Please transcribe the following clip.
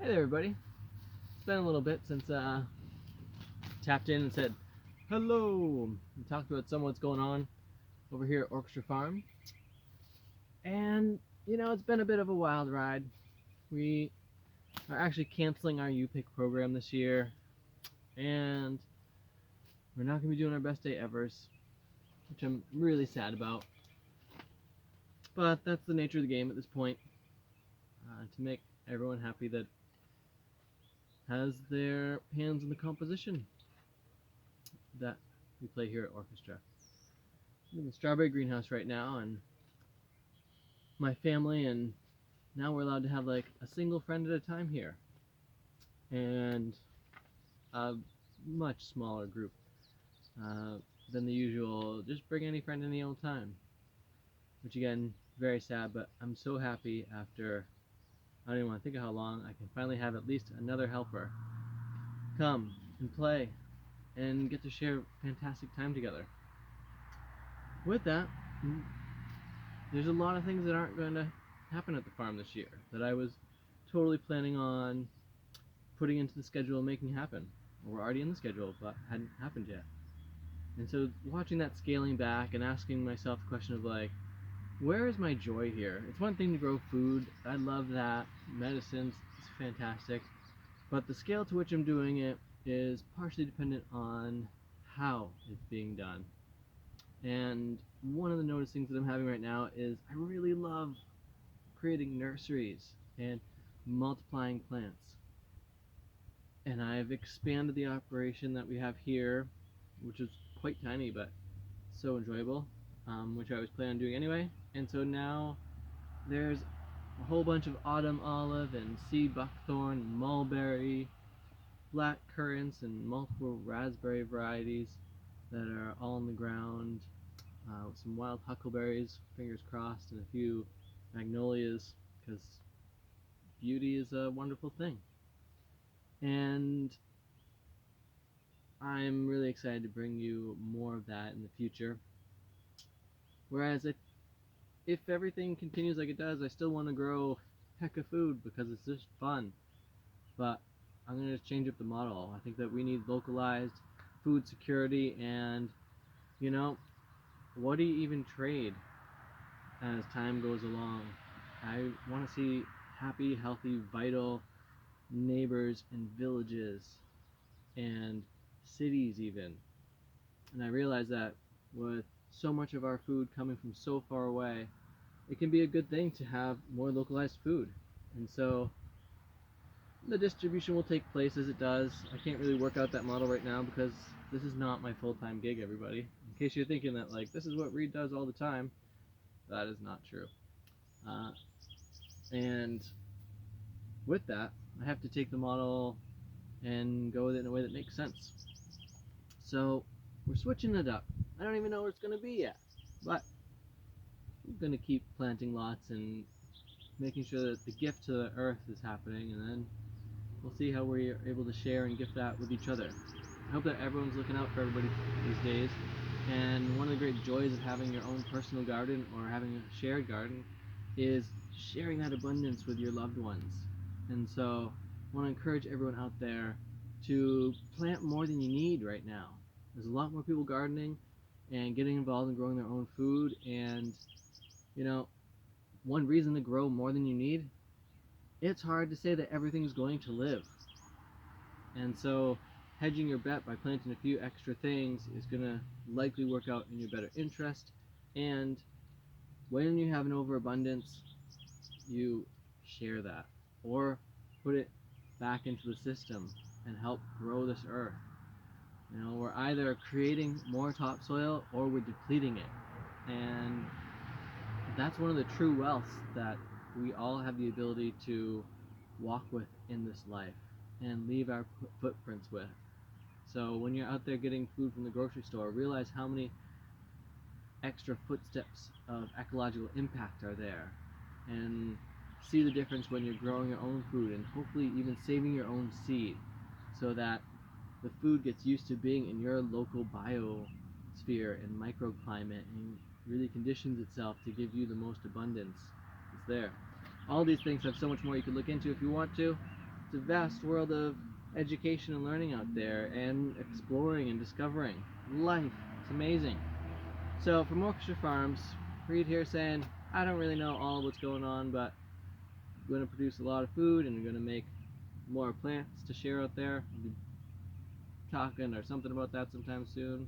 Hey there, everybody. It's been a little bit since tapped in and said hello and talked about some of what's going on over here at Orchestra Farm. And it's been a bit of a wild ride. We are actually canceling our UPIC program this year, and we're not going to be doing our best day evers, which I'm really sad about. But that's the nature of the game at this point. To make everyone happy that has their hands in the composition that we play here at Orchestra. I'm in the strawberry greenhouse right now, and my family, and now we're allowed to have like a single friend at a time here, and a much smaller group uh, than the usual. Just bring any friend any old time, which again, very sad. But I'm so happy after I don't even want to think of how long I can finally have at least another helper come and play and get to share fantastic time together. With that, there's a lot of things that aren't going to happen at the farm this year that I was totally planning on putting into the schedule and making happen. We're already in the schedule, but hadn't happened yet. And so watching that scaling back and asking myself the question of like, where is my joy here? It's one thing to grow food. I love that. Medicines is fantastic. But the scale to which I'm doing it is partially dependent on how it's being done. And one of the noticings that I'm having right now is I really love creating nurseries and multiplying plants. And I've expanded the operation that we have here, which is quite tiny but so enjoyable, which I was planning on doing anyway. And so now there's a whole bunch of autumn olive and sea buckthorn, mulberry, black currants, and multiple raspberry varieties that are all on the ground, with some wild huckleberries, fingers crossed, and a few magnolias, because beauty is a wonderful thing. And I'm really excited to bring you more of that in the future. Whereas if everything continues like it does, I still want to grow a heck of food because it's just fun. But I'm going to just change up the model. I think that we need localized food security, and what do you even trade as time goes along? I want to see happy, healthy, vital neighbors and villages and cities even. And I realize that with so much of our food coming from so far away, it can be a good thing to have more localized food. And so the distribution will take place as it does. I can't really work out that model right now because this is not my full-time gig, everybody. In case you're thinking that like this is what Reed does all the time, that is not true. And with that, I have to take the model and go with it in a way that makes sense. So we're switching it up. I don't even know where it's going to be yet, but I'm going to keep planting lots and making sure that the gift to the earth is happening, and then we'll see how we're able to share and gift that with each other. I hope that everyone's looking out for everybody these days, and one of the great joys of having your own personal garden or having a shared garden is sharing that abundance with your loved ones. And so I want to encourage everyone out there to plant more than you need right now. There's a lot more people gardening and getting involved in growing their own food, and one reason to grow more than you need, it's hard to say that everything's going to live. And so hedging your bet by planting a few extra things is going to likely work out in your better interest. And when you have an overabundance, you share that or put it back into the system and help grow this earth. We're either creating more topsoil or we're depleting it. And that's one of the true wealths that we all have the ability to walk with in this life and leave our footprints with. So when you're out there getting food from the grocery store, realize how many extra footsteps of ecological impact are there, and see the difference when you're growing your own food and hopefully even saving your own seed so that the food gets used to being in your local biosphere and microclimate and really conditions itself to give you the most abundance. It's there. All these things have so much more you could look into if you want to. It's a vast world of education and learning out there, and exploring and discovering life. It's amazing. So from Orchestra Farms, Reed here saying, I don't really know all what's going on, but we're going to produce a lot of food and we're going to make more plants to share out there. We'll be talking or something about that sometime soon.